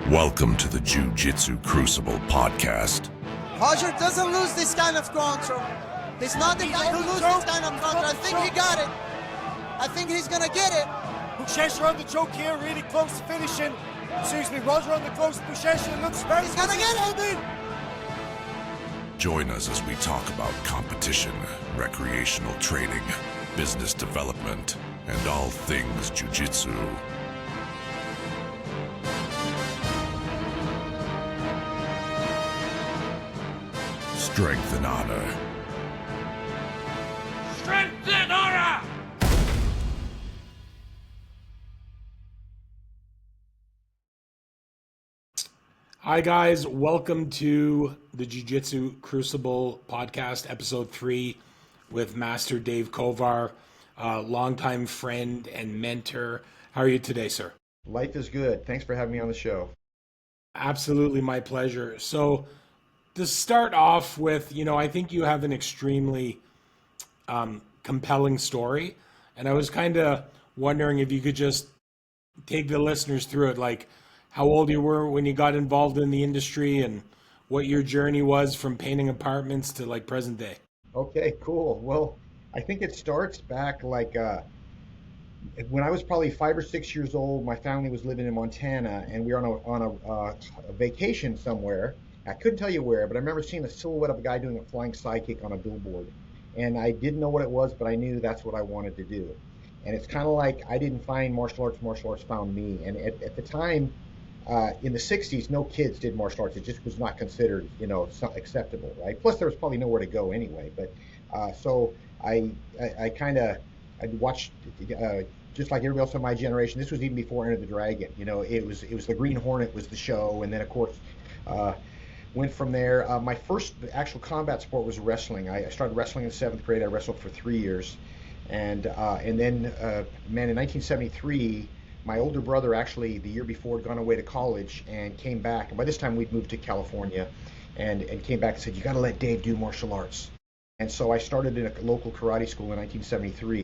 Welcome to the Jiu-Jitsu Crucible podcast. Roger doesn't lose this kind of control. He's not the guy who loses this kind of control. I think he got it. I think he's gonna get it. Buchecha on the choke here, really close to finishing. Excuse me, Roger on the close to Buchecha. Looks very He's gonna get it. Join us as we talk about competition, recreational training, business development, and all things jiu-jitsu. Strength and honor. Strength and honor! Hi guys, welcome to the Jiu-Jitsu Crucible podcast, episode 3 with Master Dave Kovar, longtime friend and mentor. How are you today, sir? Life is good. Thanks for having me on the show. Absolutely my pleasure. So to start off with, I think you have an extremely compelling story, and I was kind of wondering if you could just take the listeners through it, like how old you were when you got involved in the industry and what your journey was from painting apartments to like present day. Okay, cool. Well, I think it starts back like when I was probably 5 or 6 years old. My family was living in Montana, and we were on a vacation somewhere. I couldn't tell you where, but I remember seeing a silhouette of a guy doing a flying sidekick on a billboard. And I didn't know what it was, but I knew that's what I wanted to do. And it's kind of like I didn't find martial arts found me. And at the time, in the 60s, no kids did martial arts. It just was not considered, acceptable, right? Plus, there was probably nowhere to go anyway. But so I watched, just like everybody else in my generation. This was even before Enter the Dragon. It was the Green Hornet was the show, and then of course went from there. My first actual combat sport was wrestling. I started wrestling in 7th grade. I wrestled for 3 years, and then in 1973. My older brother, actually, the year before, had gone away to college and came back. And by this time, we'd moved to California and came back and said, you got to let Dave do martial arts. And so I started in a local karate school in 1973.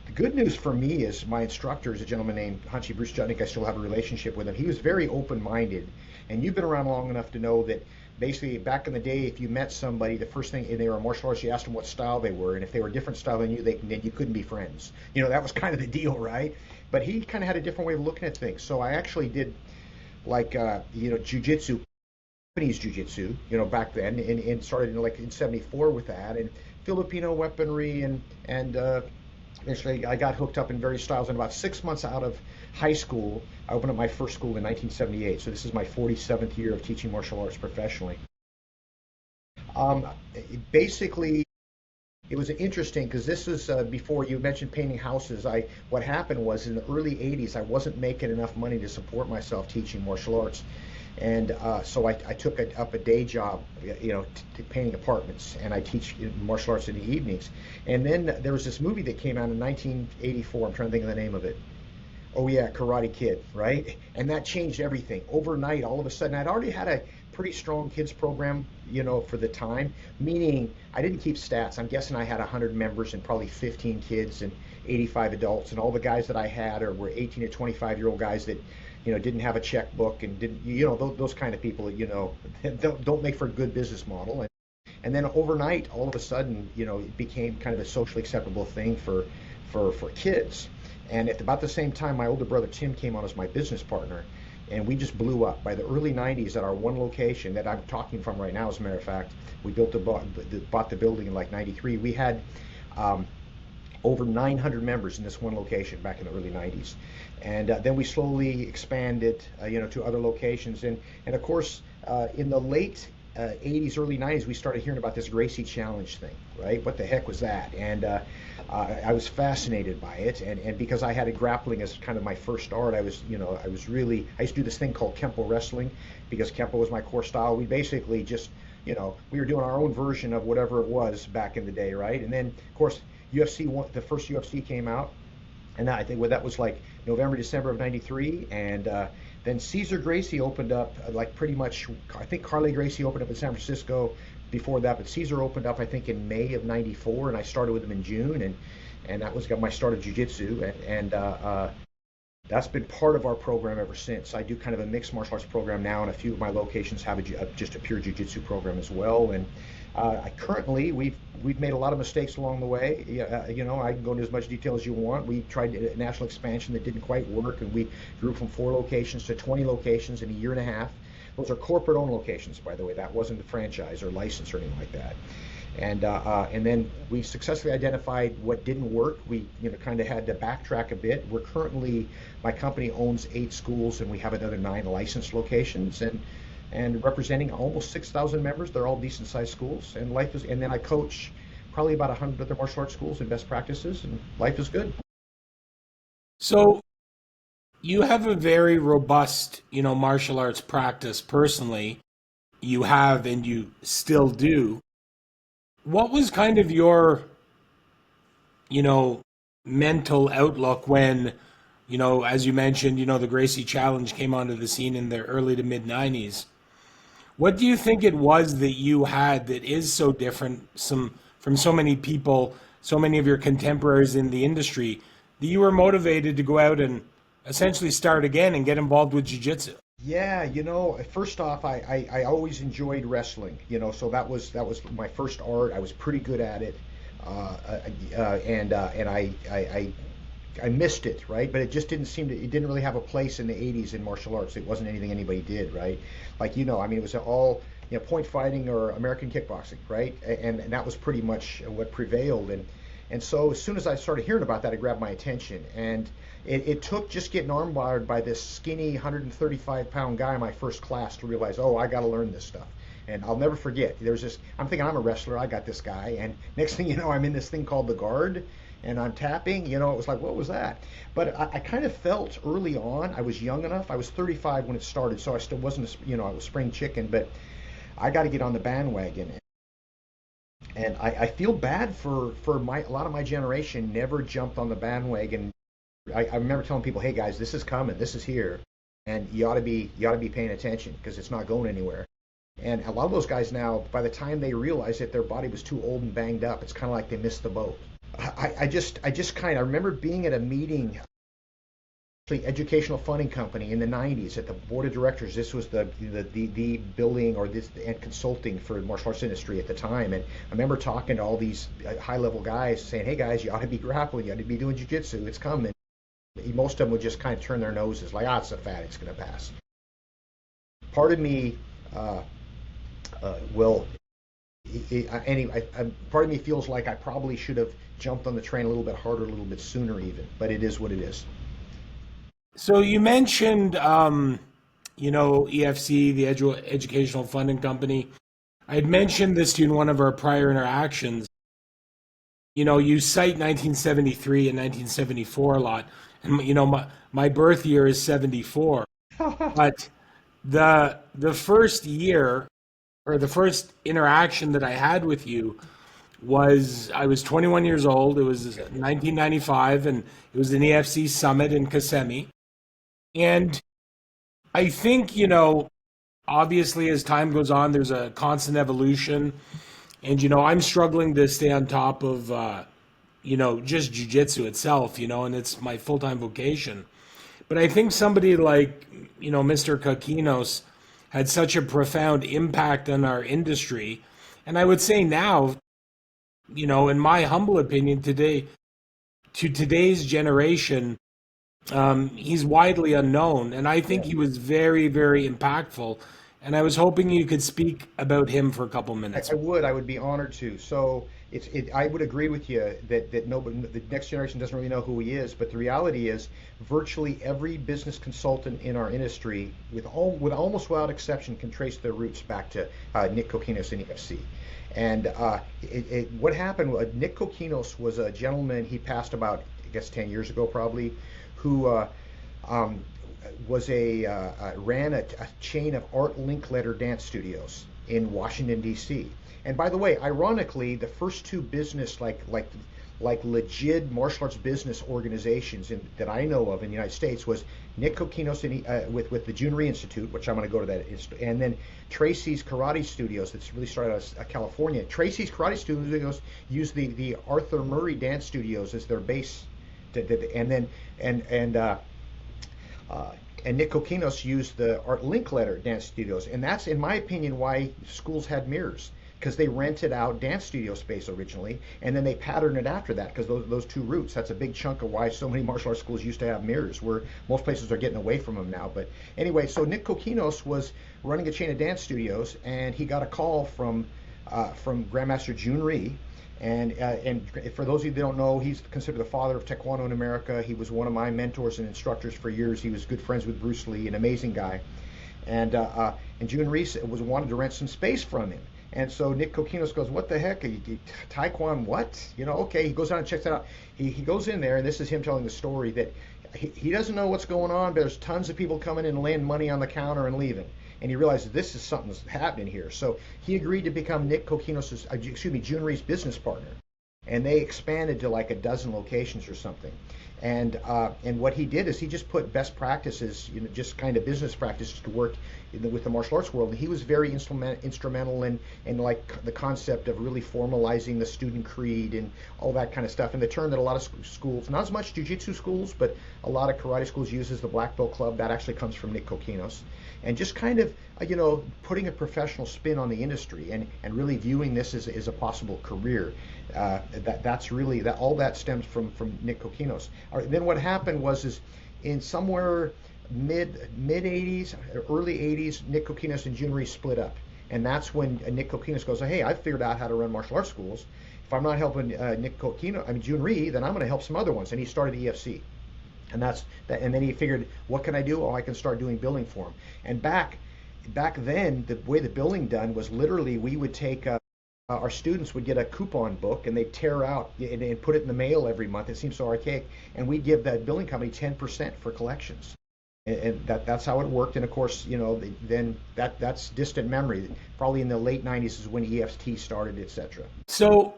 The good news for me is my instructor is a gentleman named Hunchy Bruce Jutnik. I still have a relationship with him. He was very open-minded. And you've been around long enough to know that basically back in the day, if you met somebody, the first thing, and they were martial arts, you asked them what style they were. And if they were a different style than you, then you couldn't be friends. That was kind of the deal, right? But he kind of had a different way of looking at things. So I actually did jiu-jitsu, Japanese jiu-jitsu, back then, and started in 74 with that, and Filipino weaponry, and eventually I got hooked up in various styles. And about 6 months out of high school, I opened up my first school in 1978. So this is my 47th year of teaching martial arts professionally. Basically, it was interesting because this was before you mentioned painting houses. What happened was in the early 80s, I wasn't making enough money to support myself teaching martial arts. And so I took up a day job, painting apartments, and I teach martial arts in the evenings. And then there was this movie that came out in 1984. I'm trying to think of the name of it. Oh yeah, Karate Kid, right? And that changed everything. Overnight, all of a sudden, I'd already had a pretty strong kids program, for the time, meaning I didn't keep stats. I'm guessing I had 100 members and probably 15 kids and 85 adults, and all the guys that I had were 18 to 25-year-old guys that, didn't have a checkbook and didn't, those kind of people that, don't make for a good business model. And then overnight, all of a sudden, it became kind of a socially acceptable thing for kids. And at about the same time, my older brother Tim came on as my business partner, and we just blew up. By the early 90s, at our one location that I'm talking from right now, as a matter of fact, we bought the building in 93. We had over 900 members in this one location back in the early 90s. And then we slowly expanded, to other locations. And of course, in the late 80s, early 90s, we started hearing about this Gracie Challenge thing, right? What the heck was that? And I was fascinated by it, and because I had a grappling as kind of my first art, I used to do this thing called Kempo wrestling, because Kempo was my core style. We basically just, we were doing our own version of whatever it was back in the day, right? And then, of course, the first UFC came out, and I think that was like November, December of 93, and then Cesar Gracie opened up, pretty much, I think Carly Gracie opened up in San Francisco before that, but Cesar opened up, I think, in May of 94, and I started with him in June, and that was my start of jiu-jitsu, and That's been part of our program ever since. I do kind of a mixed martial arts program now, and a few of my locations have just a pure jiu-jitsu program as well. And currently, we've made a lot of mistakes along the way. I can go into as much detail as you want. We tried a national expansion that didn't quite work, and we grew from 4 locations to 20 locations in a year and a half. Those are corporate-owned locations, by the way. That wasn't a franchise or license or anything like that. And then we successfully identified what didn't work. We kind of had to backtrack a bit. We're currently, my company owns 8 schools, and we have another 9 licensed locations, and representing almost 6,000 members. They're all decent sized schools, and and then I coach probably about 100 other martial arts schools and best practices, and life is good. So you have a very robust, martial arts practice personally. You have, and you still do. What was kind of your, mental outlook when, as you mentioned, the Gracie Challenge came onto the scene in the early to mid 90s? What do you think it was that you had that is so different from so many people, so many of your contemporaries in the industry, that you were motivated to go out and essentially start again and get involved with jiu-jitsu? Yeah, first off, I always enjoyed wrestling, so that was my first art. I was pretty good at it, and I missed it, right? But it just it didn't really have a place in the 80s in martial arts. It wasn't anything anybody did, right? Like, it was all, point fighting or American kickboxing, right? And that was pretty much what prevailed. And so as soon as I started hearing about that, it grabbed my attention. And it took just getting armbarred by this skinny 135-pound guy in my first class to realize, oh, I got to learn this stuff. And I'll never forget, I'm thinking I'm a wrestler, I got this guy. And next thing you know, I'm in this thing called the guard, and I'm tapping, it was like, what was that? But I kind of felt early on, I was young enough, I was 35 when it started, so I still wasn't, I was spring chicken, but I got to get on the bandwagon. And I feel bad for a lot of my generation never jumped on the bandwagon. I remember telling people, hey guys, this is coming, this is here, and you ought to be paying attention because it's not going anywhere. And a lot of those guys now, by the time they realize that their body was too old and banged up, it's kind of like they missed the boat. I remember being at a meeting, actually educational funding company in the 90s at the board of directors. This was the building and consulting for the martial arts industry at the time. And I remember talking to all these high level guys saying, hey guys, you ought to be grappling, you ought to be doing jiu-jitsu, it's coming. Most of them would just kind of turn their noses like, it's a fad, it's going to pass. Part of me, part of me feels like I probably should have jumped on the train a little bit harder, a little bit sooner even, but it is what it is. So you mentioned, EFC, the Educational Funding Company. I had mentioned this to you in one of our prior interactions. You cite 1973 and 1974 a lot. And, my birth year is 74. But the first year, or the first interaction that I had with you, I was 21 years old. It was 1995, and it was an EFC summit in Kissimmee. And I think, obviously as time goes on, there's a constant evolution. And, I'm struggling to stay on top of, just jiu-jitsu itself, and it's my full-time vocation. But I think somebody like, Mr. Kokinos had such a profound impact on our industry. And I would say now, in my humble opinion today, to today's generation, he's widely unknown. And I think he was very, very impactful. And I was hoping you could speak about him for a couple minutes. I would be honored to. So I would agree with you that nobody, the next generation doesn't really know who he is, but the reality is virtually every business consultant in our industry, with almost without exception, can trace their roots back to Nick Kokinos and EFC. And what happened, Nick Kokinos was a gentleman, he passed about, 10 years ago probably, who ran a chain of art link letter dance studios in Washington, D.C. And by the way, ironically, the first 2 business, like legit martial arts business organizations that I know of in the United States was Nick Kokinos with the Junri Institute, which I'm going to go to that, and then Tracy's Karate Studios, that's really started out of California. Tracy's Karate Studios used the Arthur Murray Dance Studios as their base, And Nick Kokinos used the Art Linkletter dance studios, and that's, in my opinion, why schools had mirrors, because they rented out dance studio space originally, and then they patterned it after that, because those two roots, that's a big chunk of why so many martial arts schools used to have mirrors, where most places are getting away from them now. But anyway, so Nick Kokinos was running a chain of dance studios, and he got a call from Grandmaster Jun Rhee. And for those of you that don't know, he's considered the father of Taekwondo in America. He was one of my mentors and instructors for years. He was good friends with Bruce Lee, an amazing guy. And Jun Rhee wanted to rent some space from him. And so Nick Kokinos goes, what the heck? Taekwondo what? You know, okay. He goes out and checks it out. He goes in there, and this is him telling the story that he doesn't know what's going on, but there's tons of people coming in and laying money on the counter and leaving. And he realizes this is something that's happening here. So he agreed to become Jun Rhee's business partner. And they expanded to like a dozen locations or something. And what he did is he just put best practices, just kind of business practices to work with the martial arts world. And he was very instrumental in like the concept of really formalizing the student creed and all that kind of stuff. And the term that a lot of schools, not as much jiu-jitsu schools, but a lot of karate schools uses the black belt club. That actually comes from Nick Kokinos. And just kind of, putting a professional spin on the industry and really viewing this as a possible career. That's really, all that stems from Nick Kokinos. Then what happened was in somewhere mid 80s, early 80s, Nick Kokinos and Jun Rhee split up. And that's when Nick Kokinos goes, hey, I've figured out how to run martial arts schools. If I'm not helping Jun Rhee, then I'm going to help some other ones. And he started EFC. And and then he figured, what can I do? Oh, I can start doing billing for him. And back then, the way the billing done was literally we would take our students would get a coupon book, and they'd tear out and put it in the mail every month. It seems so archaic. And we'd give that billing company 10% for collections. And that's how it worked. And of course, then that's distant memory. Probably in the late 90s is when EFT started, etc. So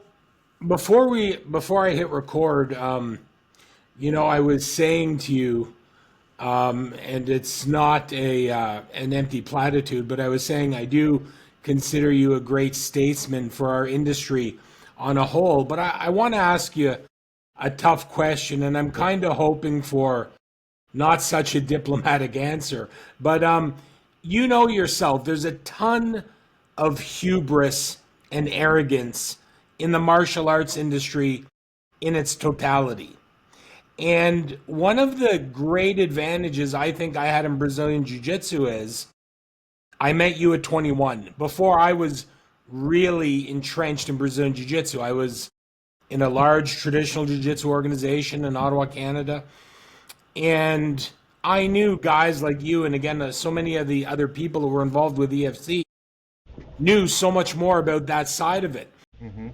before I hit record, I was saying to you, and it's not an empty platitude, but I was saying I do consider you a great statesman for our industry on a whole. But I want to ask you a tough question, and I'm kind of hoping for not such a diplomatic answer. But yourself, there's a ton of hubris and arrogance in the martial arts industry in its totality. And one of the great advantages I think I had in Brazilian Jiu-Jitsu is I met you at 21. Before I was really entrenched in Brazilian Jiu-Jitsu, I was in a large traditional Jiu-Jitsu organization in Ottawa, Canada. And I knew guys like you, and again, so many of the other people who were involved with EFC knew so much more about that side of it. Mm-hmm.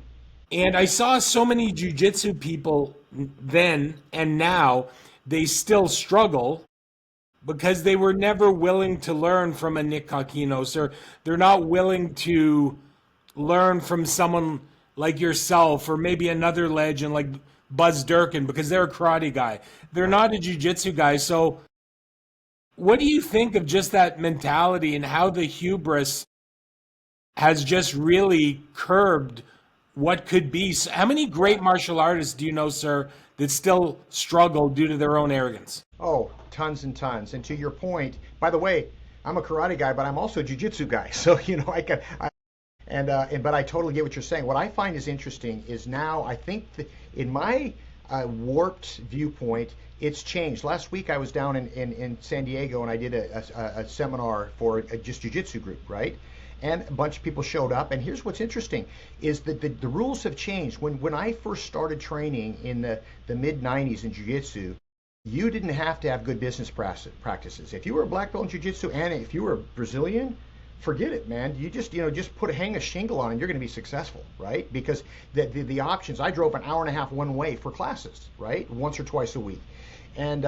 And I saw so many jiu-jitsu people then and now, they still struggle because they were never willing to learn from a Nick Kokinos, or they're not willing to learn from someone like yourself, or maybe another legend like Buzz Durkin, because they're a karate guy. They're not a jiu-jitsu guy. So what do you think of just that mentality and how the hubris has just really curbed what could be? How many great martial artists do you know, sir, that still struggle due to their own arrogance? Oh, tons and tons. And to your point, by the way, I'm a karate guy, but I'm also a jiu-jitsu guy. So, but I totally get what you're saying. What I find is interesting is now I think that in my warped viewpoint, it's changed. Last week I was down in San Diego, and I did a seminar for a just jiu-jitsu group, right? And a bunch of people showed up. And here's what's interesting is that the rules have changed. When I first started training in the mid-90s in jiu-jitsu, you didn't have to have good business practices. If you were a black belt in jiu-jitsu and if you were Brazilian, forget it, man. You just hang a shingle on and you're going to be successful, right? Because the options, I drove an hour and a half one way for classes, right? Once or twice a week. And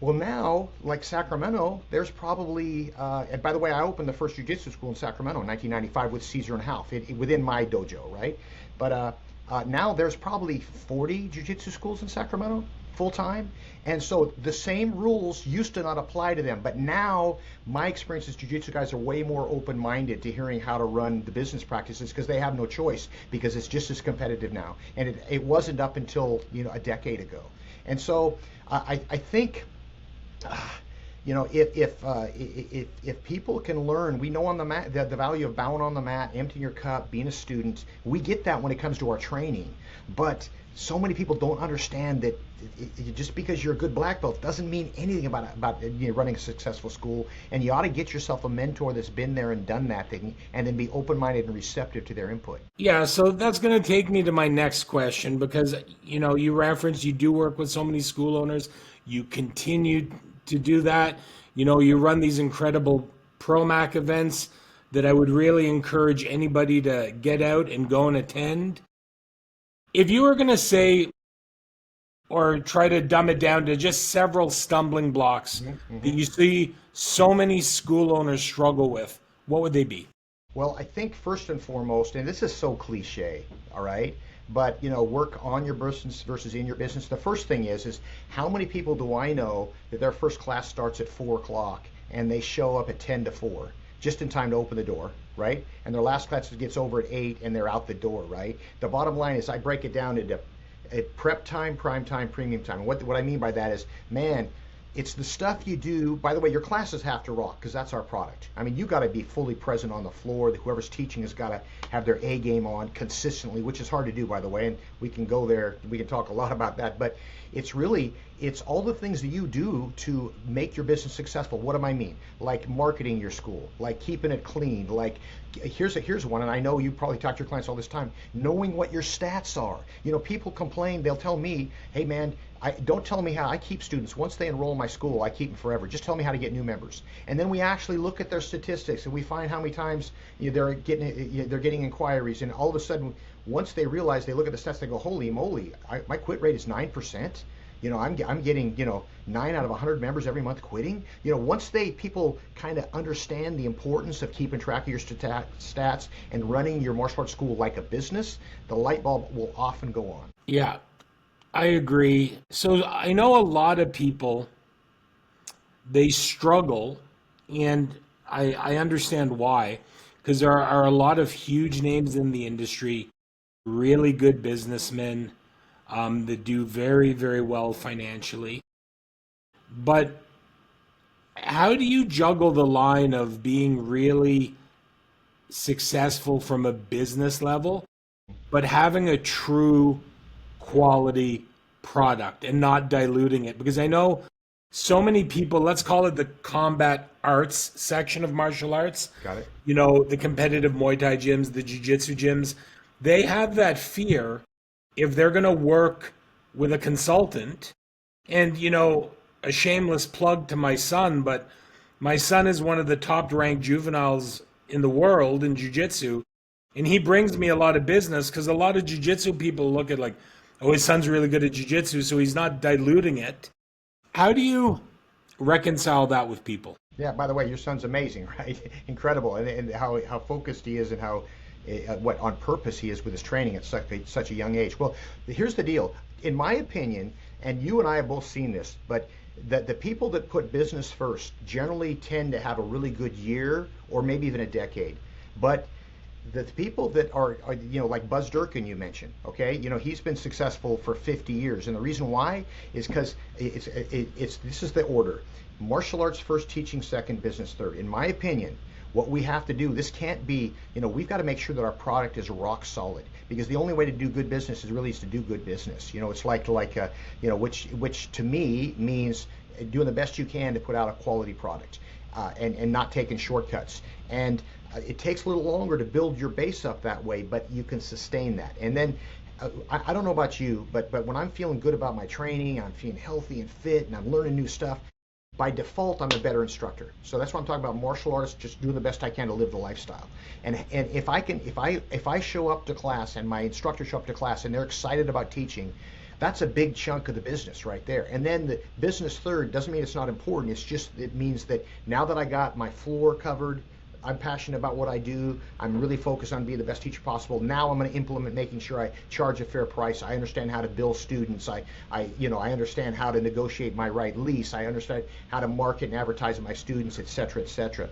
well, now, like Sacramento, there's probably, and by the way, I opened the first jiu-jitsu school in Sacramento in 1995 with Caesar and Half within my dojo, right? But now there's probably 40 jiu-jitsu schools in Sacramento full-time. And so the same rules used to not apply to them. But now my experience is jiu-jitsu guys are way more open-minded to hearing how to run the business practices because they have no choice, because it's just as competitive now. And it wasn't up until a decade ago. And so I think You know, if people can learn, we know on the mat the value of bowing on the mat, emptying your cup, being a student. We get that when it comes to our training, but so many people don't understand that just because you're a good black belt doesn't mean anything about running a successful school. And you ought to get yourself a mentor that's been there and done that thing, and then be open-minded and receptive to their input. Yeah, so that's going to take me to my next question, because you referenced you do work with so many school owners. You continue to do that. You run these incredible ProMac events that I would really encourage anybody to get out and go and attend. If you were going to say, or try to dumb it down to just several stumbling blocks that you see so many school owners struggle with, what would they be? Well, I think first and foremost, and this is so cliche, all right, but work on your business versus in your business. The first thing is how many people do I know that their first class starts at 4 o'clock and they show up at 10 to 4, just in time to open the door, right? And their last class gets over at 8 and they're out the door, right? The bottom line is I break it down into prep time, prime time, premium time. And what I mean by that is, man, it's the stuff you do. By the way, your classes have to rock, because that's our product. I mean, you got to be fully present on the floor. Whoever's teaching has got to have their A game on consistently, which is hard to do, by the way. And we can go there. We can talk a lot about that. But it's all the things that you do to make your business successful. What do I mean? Like marketing your school, like keeping it clean. Like here's one, and I know you probably talk to your clients all this time. Knowing what your stats are. People complain. They'll tell me, "Hey, man, don't tell me how I keep students. Once they enroll in my school, I keep them forever. Just tell me how to get new members." And then we actually look at their statistics, and we find how many times they're getting inquiries. And all of a sudden, once they realize, they look at the stats, they go, "Holy moly, my quit rate is 9%. I'm getting 9 out of 100 members every month quitting." Once people kind of understand the importance of keeping track of your stats and running your martial arts school like a business, the light bulb will often go on. Yeah, I agree. So I know a lot of people, they struggle, and I understand why, because there are a lot of huge names in the industry, really good businessmen that do very, very well financially. But how do you juggle the line of being really successful from a business level, but having a true quality product and not diluting it? Because I know so many people, let's call it the combat arts section of martial arts. Got it. The competitive Muay Thai gyms, the Jiu-Jitsu gyms, they have that fear if they're going to work with a consultant. And, a shameless plug to my son, but my son is one of the top ranked juveniles in the world in Jiu-Jitsu. And he brings me a lot of business because a lot of Jiu-Jitsu people look at like, oh, his son's really good at Jiu-Jitsu, so he's not diluting it. How do you reconcile that with people? Yeah, by the way, your son's amazing, right? Incredible. And how focused he is, and how what on purpose he is with his training at such a young age. Well, here's the deal. In my opinion, and you and I have both seen this, but the people that put business first generally tend to have a really good year or maybe even a decade. But the people that are like Buzz Durkin you mentioned, okay, he's been successful for 50 years, and the reason why is because this is the order: martial arts first, teaching second, business third. In my opinion, what we have to do, this can't be, we've got to make sure that our product is rock solid, because the only way to do good business is to do good business. It's which to me means doing the best you can to put out a quality product, and not taking shortcuts. And it takes a little longer to build your base up that way, but you can sustain that. And then I don't know about you, but when I'm feeling good about my training, I'm feeling healthy and fit, and I'm learning new stuff, by default, I'm a better instructor. So that's what I'm talking about. Martial arts, just doing the best I can to live the lifestyle. And if I show up to class and my instructors show up to class and they're excited about teaching, that's a big chunk of the business right there. And then the business third doesn't mean it's not important. It means that now that I got my floor covered, I'm passionate about what I do. I'm really focused on being the best teacher possible. Now I'm going to implement making sure I charge a fair price. I understand how to bill students. I understand how to negotiate my right lease. I understand how to market and advertise to my students, et cetera, et cetera.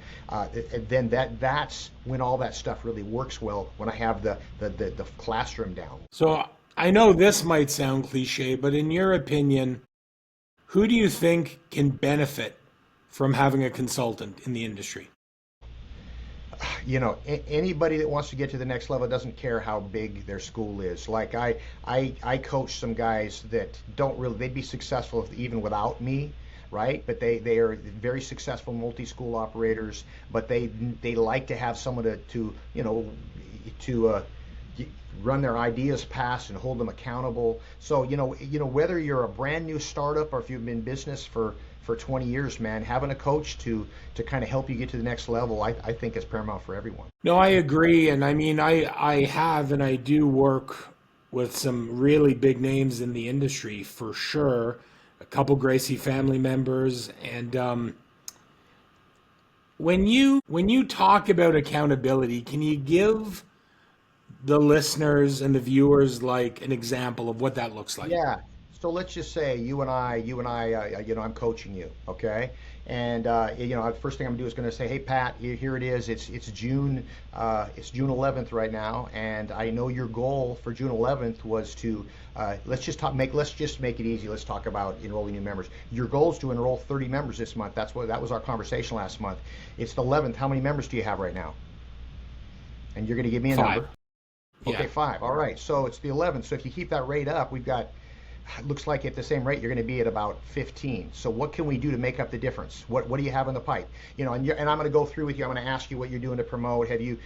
Then that's when all that stuff really works well, when I have the classroom down. So I know this might sound cliche, but in your opinion, who do you think can benefit from having a consultant in the industry? You know, anybody that wants to get to the next level doesn't care how big their school is. Like I coach some guys that don't really, they'd be successful even without me, right? But they are very successful multi-school operators, but they like to have someone to you know, to run their ideas past and hold them accountable. So you know whether you're a brand new startup or if you've been in business for 20 years, man, having a coach to kind of help you get to the next level, I think is paramount for everyone. No, I agree. And I mean, I have and I do work with some really big names in the industry for sure. A couple Gracie family members. And when you talk about accountability, can you give the listeners and the viewers like an example of what that looks like? Yeah. So let's just say you and I, you know, I'm coaching you, okay? And you know, the first thing I'm gonna do is gonna say, hey Pat, here it is. It's June 11th right now, and I know your goal for June 11th was to let's just make it easy. Let's talk about enrolling new members. Your goal is to enroll 30 members this month. That was our conversation last month. It's the 11th. How many members do you have right now? And you're gonna give me a 5. number. Okay, 5. All right. So it's the 11th. So if you keep that rate up, we've got. Looks like at the same rate you're going to be at about 15. So what can we do to make up the difference? What do you have in the pipe? You know, and I'm going to go through with you. I'm going to ask you what you're doing to promote. Have you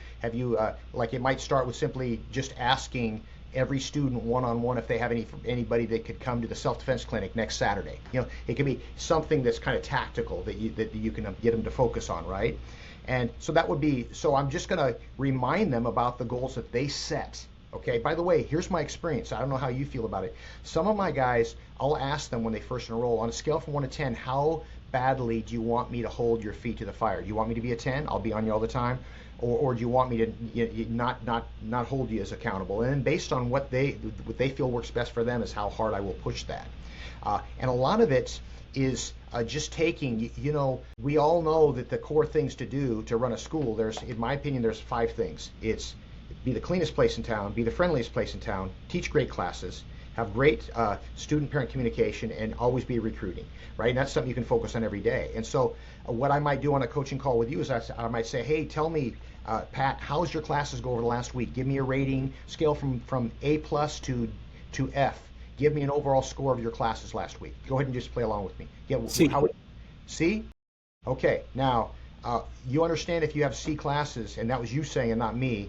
like it might start with simply just asking every student one-on-one if they have anybody that could come to the self-defense clinic next Saturday. You know, it can be something that's kind of tactical that you can get them to focus on, right? And so that would be. So I'm just going to remind them about the goals that they set. Okay, by the way, here's my experience. I don't know how you feel about it. Some of my guys, I'll ask them when they first enroll, on a scale from 1 to 10, how badly do you want me to hold your feet to the fire? Do you want me to be a 10? I'll be on you all the time. Or do you want me to not hold you as accountable? And then based on what they feel works best for them is how hard I will push that. And a lot of it is just taking, you know, we all know that the core things to do to run a school, in my opinion, there's 5 things. It's be the cleanest place in town, be the friendliest place in town, teach great classes, have great student-parent communication, and always be recruiting, right? And that's something you can focus on every day. And so what I might do on a coaching call with you is I might say, hey, tell me, Pat, how's your classes go over the last week? Give me a rating scale from A+ to F. Give me an overall score of your classes last week. Go ahead and just play along with me. C? Okay, now, you understand if you have C classes, and that was you saying and not me,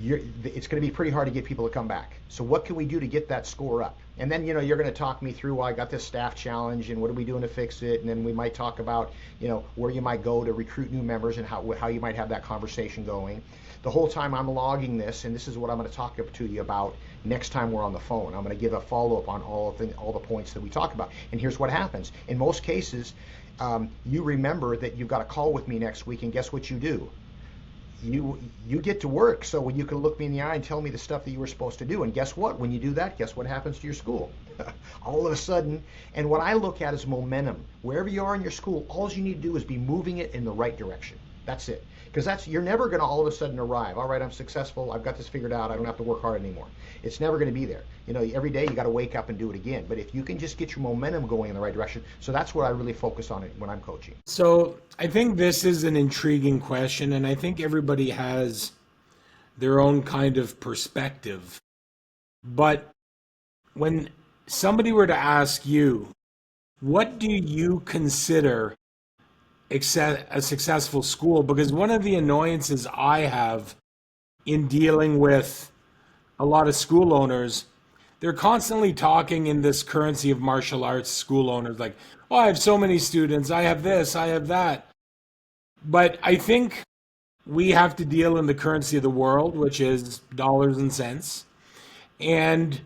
it's going to be pretty hard to get people to come back. So what can we do to get that score up? And then, you know, you're going to talk me through, well, I got this staff challenge and what are we doing to fix it? And then we might talk about, you know, where you might go to recruit new members and how you might have that conversation going. The whole time I'm logging this, and this is what I'm going to talk to you about next time we're on the phone. I'm going to give a follow-up on all the points that we talk about. And here's what happens. In most cases, you remember that you've got a call with me next week, and guess what you do? You get to work, so when you can look me in the eye and tell me the stuff that you were supposed to do. And guess what? When you do that, guess what happens to your school? All of a sudden, and what I look at is momentum. Wherever you are in your school, all you need to do is be moving it in the right direction. That's it. Because you're never going to all of a sudden arrive. All right, I'm successful. I've got this figured out. I don't have to work hard anymore. It's never going to be there. You know, every day you got to wake up and do it again. But if you can just get your momentum going in the right direction, so that's what I really focus on when I'm coaching. So I think this is an intriguing question, and I think everybody has their own kind of perspective. But when somebody were to ask you, what do you consider a successful school? Because one of the annoyances I have in dealing with a lot of school owners, they're constantly talking in this currency of martial arts school owners, like, oh, I have so many students, I have this, I have that. But I think we have to deal in the currency of the world, which is dollars and cents. And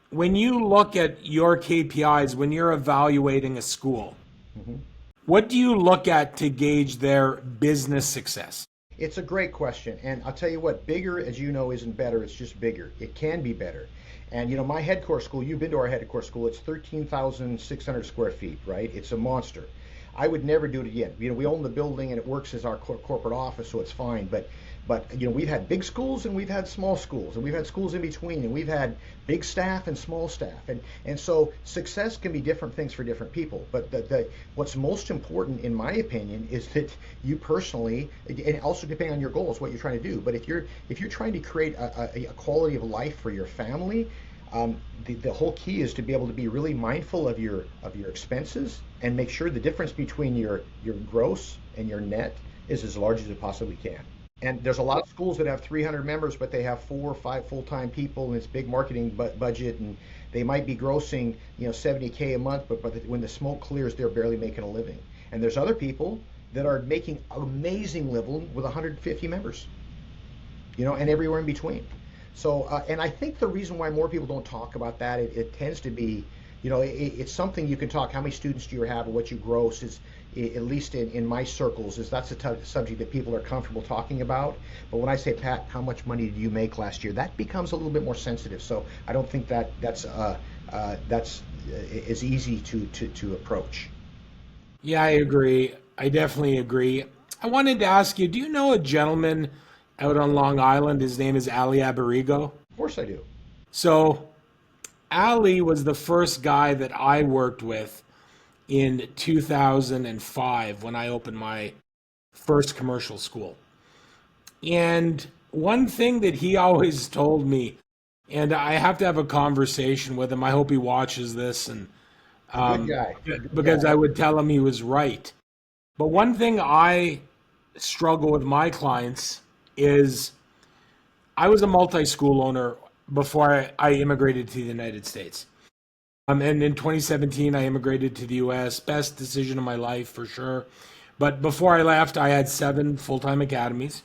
when you look at your KPIs, when you're evaluating a school, what do you look at to gauge their business success? It's a great question. And I'll tell you what, bigger, as you know, isn't better. It's just bigger. It can be better. And, you know, my headquarters school, you've been to our headquarters school, it's 13,600 square feet, right? It's a monster. I would never do it again. You know, we own the building and it works as our corporate office, so it's fine. But But we've had big schools and we've had small schools and we've had schools in between and we've had big staff and small staff, and so success can be different things for different people. But what's most important, in my opinion, is that you personally, and also depending on your goals, what you're trying to do. But if you're trying to create a quality of life for your family, the whole key is to be able to be really mindful of your expenses and make sure the difference between your gross and your net is as large as it possibly can. And there's a lot of schools that have 300 members, but they have 4 or 5 full-time people, and it's big marketing budget, and they might be grossing $70K a month, but when the smoke clears, they're barely making a living. And there's other people that are making amazing living with 150 members, and everywhere in between. So, and I think the reason why more people don't talk about that, it tends to be, it's something you can talk. How many students do you have, or what you gross is, at least in my circles, that's a subject that people are comfortable talking about. But when I say, Pat, how much money did you make last year, that becomes a little bit more sensitive. So I don't think that's as easy to approach. Yeah, I agree. I definitely agree. I wanted to ask you, do you know a gentleman out on Long Island? His name is Ali Abarigo. Of course I do. So Ali was the first guy that I worked with in 2005 when I opened my first commercial school. And one thing that he always told me, and I have to have a conversation with him, I hope he watches this, and Good guy. because I would tell him he was right. But one thing I struggle with my clients is I was a multi-school owner before I immigrated to the United States. And in 2017, I immigrated to the U.S. Best decision of my life, for sure. But before I left, I had 7 full-time academies.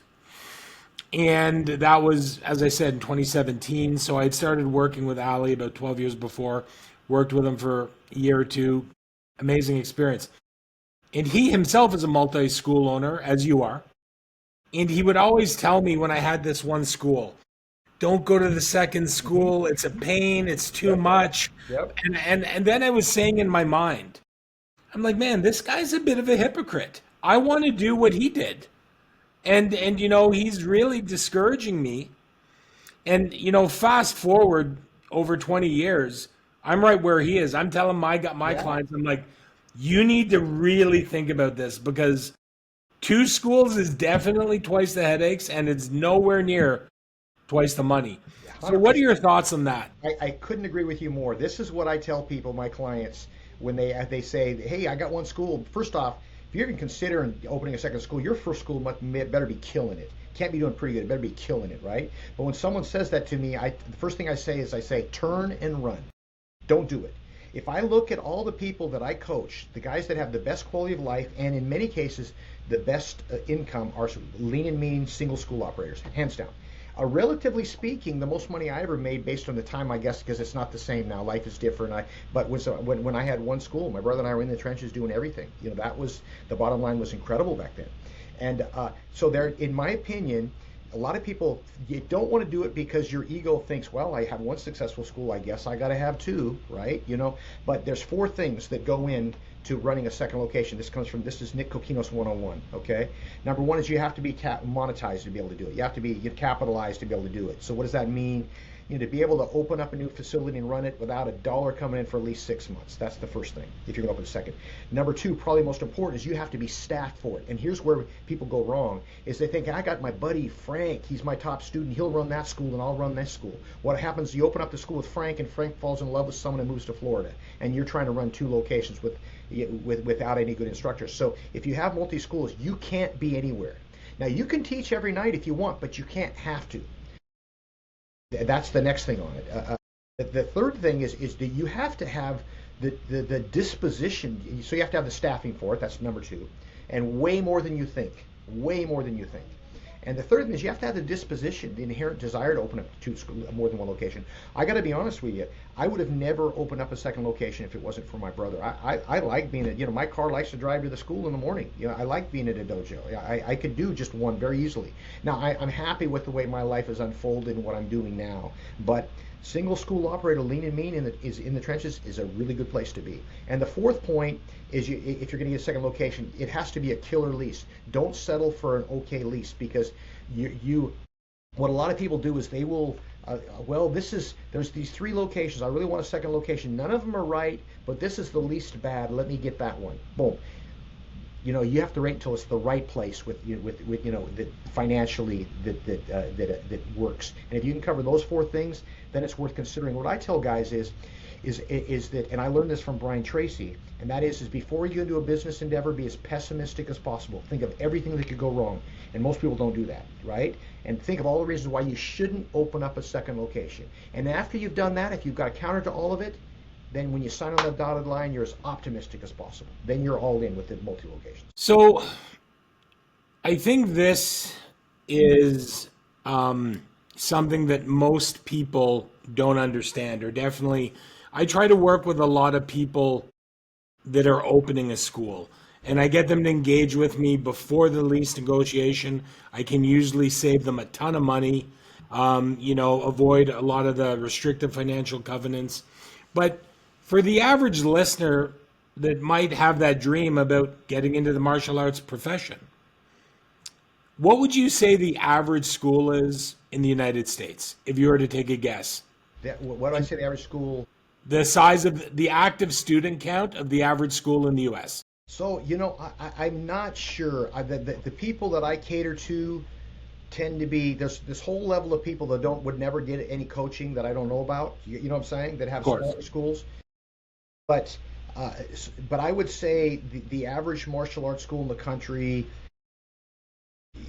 And that was, as I said, in 2017. So I had started working with Ali about 12 years before, worked with him for a year or two. Amazing experience. And he himself is a multi-school owner, as you are. And he would always tell me when I had this one school, don't go to the second school. It's a pain. It's too much. Yep. And then I was saying in my mind, I'm like, man, this guy's a bit of a hypocrite. I want to do what he did. And he's really discouraging me. And, fast forward over 20 years, I'm right where he is. I'm telling my clients, I'm like, you need to really think about this, because 2 schools is definitely twice the headaches, and it's nowhere near twice the money. So what are your thoughts on that? I couldn't agree with you more. This is what I tell people, my clients, when they say, hey, I got one school. First off, if you're even considering opening a second school, your first school better be killing it. Can't be doing pretty good. It better be killing it, right? But when someone says that to me, the first thing I say, turn and run. Don't do it. If I look at all the people that I coach, the guys that have the best quality of life, and in many cases, the best income, are lean and mean single school operators, hands down. Relatively speaking, the most money I ever made, based on the time, I guess, because it's not the same now. Life is different. But when I had one school, my brother and I were in the trenches doing everything. That was, the bottom line was incredible back then. And so there, in my opinion, a lot of people, you don't want to do it because your ego thinks, well, I have one successful school, I guess I got to have 2, right? But there's 4 things that go in to running a second location. This is Nick Coquinos 101, okay? Number 1 is you have to be monetized to be able to do it. You have to be capitalized to be able to do it. So what does that mean? To be able to open up a new facility and run it without $1 coming in for at least 6 months. That's the first thing, if you're going to open a second. Number 2, probably most important, is you have to be staffed for it. And here's where people go wrong, is they think, I got my buddy Frank, he's my top student, he'll run that school and I'll run this school. What happens, you open up the school with Frank, and Frank falls in love with someone and moves to Florida. And you're trying to run 2 locations without any good instructors. So if you have multi-schools, you can't be anywhere. Now, you can teach every night if you want, but you can't have to. That's the next thing on it. The third thing is that you have to have the disposition. So you have to have the staffing for it. That's number 2, and way more than you think. Way more than you think. And the third thing is you have to have the disposition, the inherent desire to open up more than one location. I got to be honest with you. I would have never opened up a second location if it wasn't for my brother. I like being my car likes to drive to the school in the morning. I like being at a dojo. I could do just one very easily. Now, I'm happy with the way my life has unfolded and what I'm doing now. But Single school operator, lean and mean is in the trenches is a really good place to be. And the fourth point is if you're going to get a second location, it has to be a killer lease. Don't settle for an okay lease, because what a lot of people do is they will, there's these 3 locations. I really want a second location. None of them are right, but this is the least bad. Let me get that one. Boom. You have to wait until it's the right place with that financially that works. And if you can cover those 4 things, then it's worth considering. What I tell guys is that, and I learned this from Brian Tracy, and that is before you go into a business endeavor, be as pessimistic as possible. Think of everything that could go wrong, and most people don't do that, right? And think of all the reasons why you shouldn't open up a second location. And after you've done that, if you've got a counter to all of it, then when you sign on the dotted line, you're as optimistic as possible. Then you're all in with the multi-locations. So I think this is something that most people don't understand, or definitely I try to work with a lot of people that are opening a school, and I get them to engage with me before the lease negotiation. I can usually save them a ton of money, avoid a lot of the restrictive financial covenants. But for the average listener that might have that dream about getting into the martial arts profession, what would you say the average school is in the United States, if you were to take a guess? What do I say the average school? The size of the active student count of the average school in the U.S. So, I'm not sure. The people that I cater to tend to be, there's this whole level of people that would never get any coaching that I don't know about. You know what I'm saying? That have smaller schools. But I would say the average martial arts school in the country,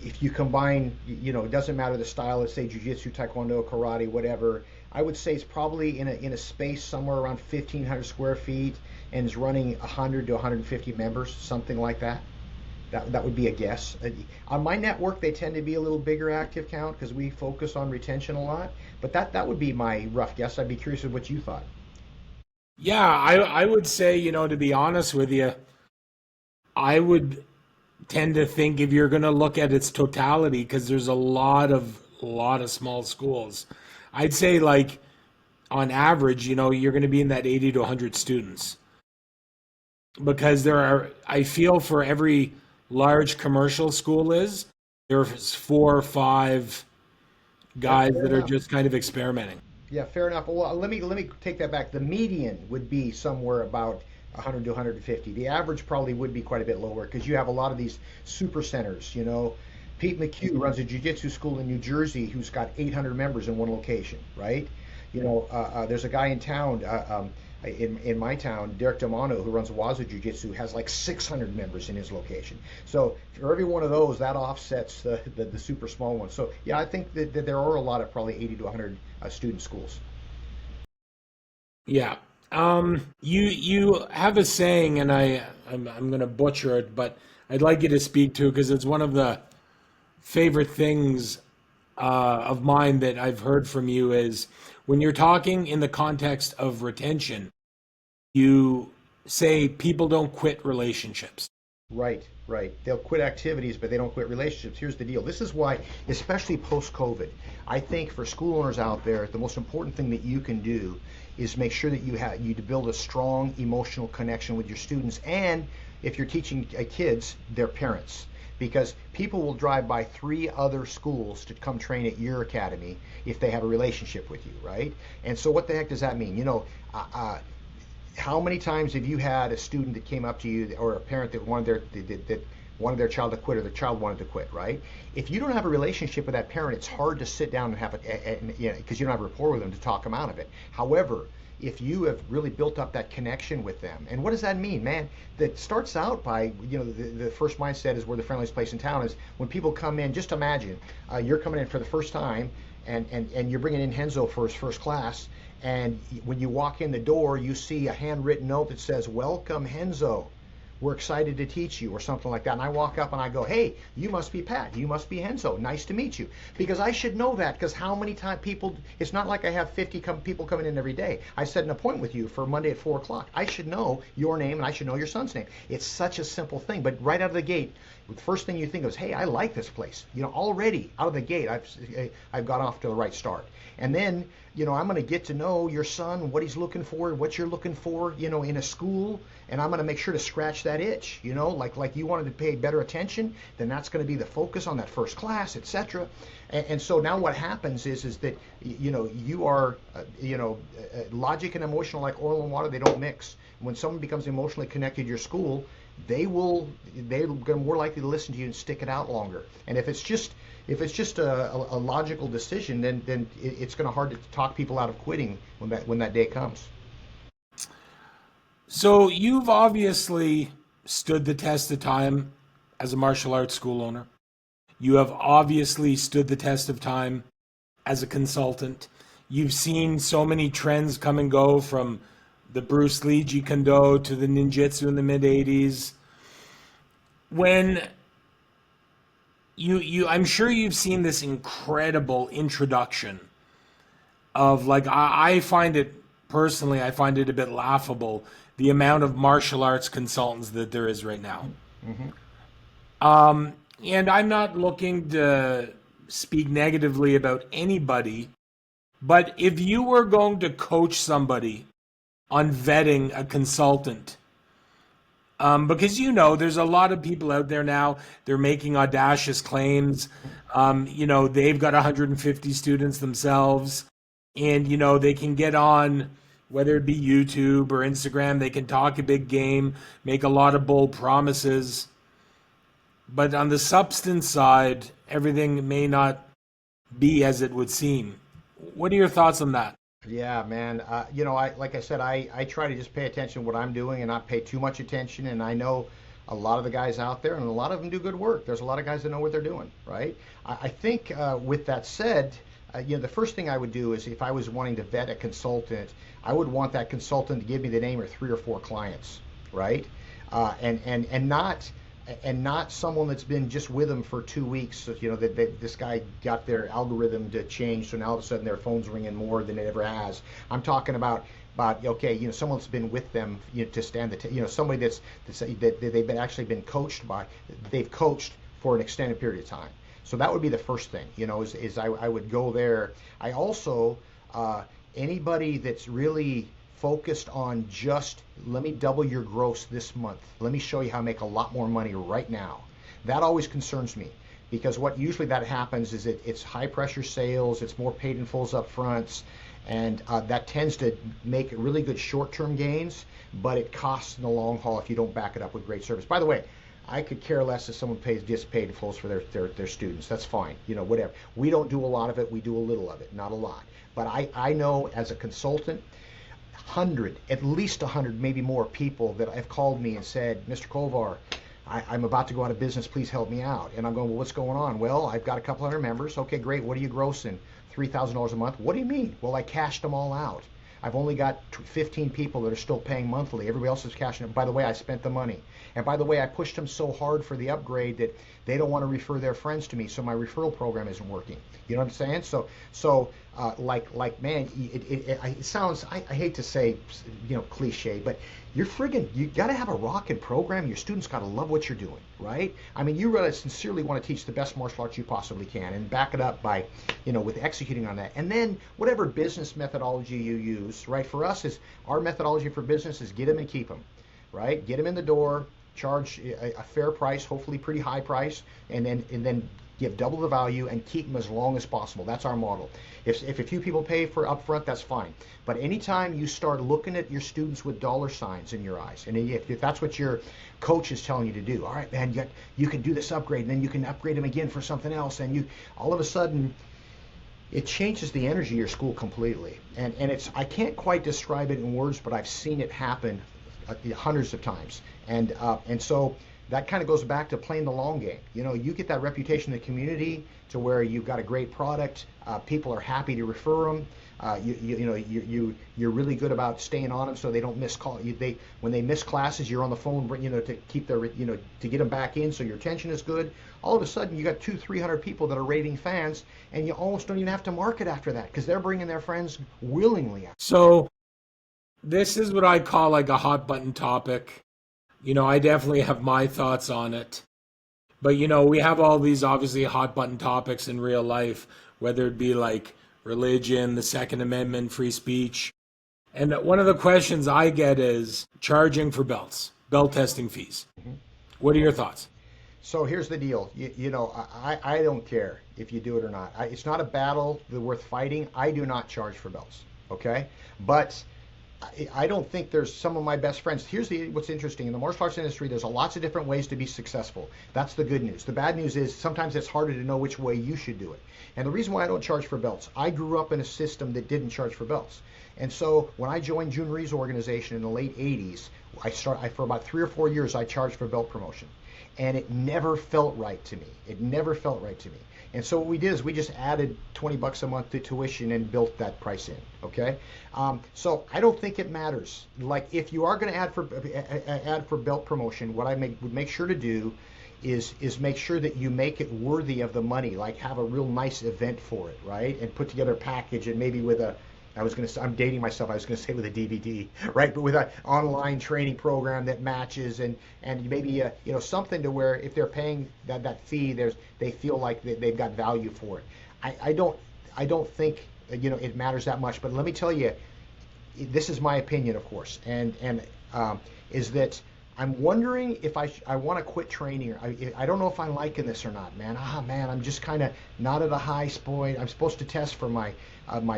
if you combine, it doesn't matter the style, let's say jiu-jitsu, taekwondo, karate, whatever, I would say it's probably in a space somewhere around 1,500 square feet and is running 100 to 150 members, something like that. That would be a guess. On my network, they tend to be a little bigger active count because we focus on retention a lot. But that would be my rough guess. I'd be curious of what you thought. Yeah, I would say, to be honest with you, I would tend to think if you're going to look at its totality, because there's a lot of small schools, I'd say like on average, you're going to be in that 80 to 100 students, because I feel for every large commercial school there's 4 or 5 guys that are just kind of experimenting. Yeah, fair enough. Well, let me take that back. The median would be somewhere about 100 to 150. The average probably would be quite a bit lower because you have a lot of these super centers. Pete McHugh runs a jiu-jitsu school in New Jersey who's got 800 members in one location, right? There's a guy in town, in my town, Derek D'Amano, who runs Wazoo Jiu-Jitsu, has like 600 members in his location. So for every one of those, that offsets the super small ones. So yeah, I think that there are a lot of probably 80 to 100 student schools. Yeah. You have a saying, and I'm going to butcher it, but I'd like you to speak to, because it's one of the favorite things of mine that I've heard from you, is when you're talking in the context of retention, you say people don't quit relationships. Right. They'll quit activities, but they don't quit relationships. Here's the deal. This is why, especially post-COVID, I think for school owners out there, the most important thing that you can do is make sure that you build a strong emotional connection with your students, and if you're teaching kids, their parents. Because people will drive by 3 other schools to come train at your academy if they have a relationship with you, right? And so what the heck does that mean? How many times have you had a student that came up to you, or a parent that wanted their child to quit, or the child wanted to quit, right? If you don't have a relationship with that parent, it's hard to sit down and have it, because you don't have a rapport with them to talk them out of it. However, if you have really built up that connection with them, and what does that mean, man? That starts out by, the first mindset is we're the friendliest place in town. Is when people come in, just imagine you're coming in for the first time, and you're bringing in Henzo for his first class, and when you walk in the door, you see a handwritten note that says, "Welcome, Henzo." we're excited to teach you, or something like that. And I walk up and I go, hey, you must be Pat, you must be Henzo, nice to meet you. Because I should know that, because how many times people, it's not like I have 50 people coming in every day. I set an appointment with you for Monday at 4 o'clock. I should know your name and I should know your son's name. It's such a simple thing, but right out of the gate, the first thing you think of is, hey, I like this place. You know, already out of the gate, I've got off to the right start. And then, you know, I'm going to get to know your son, what he's looking for, what you're looking for, you know, in a school, and I'm going to make sure to scratch that itch, you know, like you wanted to pay better attention, then that's going to be the focus on that first class, etc. And so now what happens is that, you know, you are, logic and emotional, like oil and water, they don't mix. When someone becomes emotionally connected to your school, they're more likely to listen to you and stick it out longer. And if it's just a logical decision, then it's going to hard to talk people out of quitting when that day comes. So you've obviously stood the test of time as a martial arts school owner. You have obviously stood the test of time as a consultant. You've seen so many trends come and go, from the Bruce Lee Jeet Kune Do to the ninjutsu in the mid 80s. When I'm sure you've seen this incredible introduction of, like, I find it personally, I find it a bit laughable, the amount of martial arts consultants that there is right now. Mm-hmm. And I'm not looking to speak negatively about anybody, but if you were going to coach somebody on vetting a consultant, because, you know, there's a lot of people out there now, they're making audacious claims. You know, they've got 150 students themselves, and, you know, they can get on, whether it be YouTube or Instagram, they can talk a big game, make a lot of bold promises. But on the substance side, everything may not be as it would seem. What are your thoughts on that? Yeah, man. You know, like I said, I try to just pay attention to what I'm doing and not pay too much attention. And I know a lot of the guys out there, and a lot of them do good work. There's a lot of guys that know what they're doing, right? I think with that said, you know, the first thing I would do is, if I was wanting to vet a consultant, I would want that consultant to give me the name of 3 or 4 clients, right? And not someone that's been just with them for 2 weeks. So, you know, this guy got their algorithm to change, so now all of a sudden their phone's ringing more than it ever has. I'm talking about okay, you know, someone that's been with them, you know, to stand you know, somebody that they've actually been coached by. They've coached for an extended period of time. So that would be the first thing, you know, is I would go there. I also anybody that's really focused on just, let me double your gross this month, let me show you how to make a lot more money right now. That always concerns me, because what usually that happens is it's high pressure sales, it's more paid in fulls up fronts, and that tends to make really good short-term gains, but it costs in the long haul if you don't back it up with great service. By the way, I could care less if someone pays just paid in fulls for their students. That's fine, you know, whatever. We don't do a lot of it, we do a little of it, not a lot. But I know as a consultant, at least 100, maybe more people that have called me and said, Mr. Kovar, I'm about to go out of business, please help me out. And I'm going, well, what's going on? Well, I've got a couple hundred members. Okay, great. What are you grossing? $3,000 a month. What do you mean? Well, I cashed them all out. I've only got 15 people that are still paying monthly. Everybody else is cashing it. By the way, I spent the money. And by the way, I pushed them so hard for the upgrade that they don't want to refer their friends to me, so my referral program isn't working. You know what I'm saying? So man, it sounds, I hate to say, you know, cliche, but you got to have a rocking program. Your students got to love what you're doing, right? I mean, you really sincerely want to teach the best martial arts you possibly can, and back it up by, you know, with executing on that. And then whatever business methodology you use, right? For us, our methodology for business is get them and keep them, right? Get them in the door, charge a fair price, hopefully pretty high price, and then give double the value and keep them as long as possible. That's our model. If a few people pay for upfront, that's fine. But anytime you start looking at your students with dollar signs in your eyes, and if that's what your coach is telling you to do, all right, man, you can do this upgrade, and then you can upgrade them again for something else, and you all of a sudden, it changes the energy of your school completely. And it's, I can't quite describe it in words, but I've seen it happen hundreds of times. And so that kind of goes back to playing the long game. You know, you get that reputation in the community to where you've got a great product, people are happy to refer them. You're really good about staying on them so they don't miss call. When they miss classes, you're on the phone, you know, to keep their, you know, to get them back in, so your retention is good. All of a sudden, you got 200-300 people that are raving fans, and you almost don't even have to market after that because they're bringing their friends willingly. So this is what I call like a hot button topic. You know, I definitely have my thoughts on it. But, you know, we have all these obviously hot button topics in real life, whether it be like religion, the Second Amendment, free speech. And one of the questions I get is charging for belts, belt testing fees. What are your thoughts? So here's the deal. You know, I don't care if you do it or not. It's not a battle worth fighting. I do not charge for belts, okay? But I don't think there's some of my best friends. Here's what's interesting. In the martial arts industry, there's lots of different ways to be successful. That's the good news. The bad news is sometimes it's harder to know which way you should do it. And the reason why I don't charge for belts, I grew up in a system that didn't charge for belts. And so when I joined Jun Rhee's organization in the late 80s, for about 3 or 4 years, I charged for belt promotion. And it never felt right to me. It never felt right to me. And so what we did is we just added $20 a month to tuition and built that price in, okay? So I don't think it matters. Like if you are going to add for belt promotion, what I would make sure to do is make sure that you make it worthy of the money, like have a real nice event for it, right? And put together a package and maybe with I'm dating myself, I was going to say with a DVD, right? But with an online training program that matches and maybe, you know, something to where if they're paying that fee, they feel like they've got value for it. I don't think, you know, it matters that much, but let me tell you, this is my opinion, of course, and is that I'm wondering if I want to quit training. I don't know if I'm liking this or not, man. Man, I'm just kind of not at a high point. I'm supposed to test for my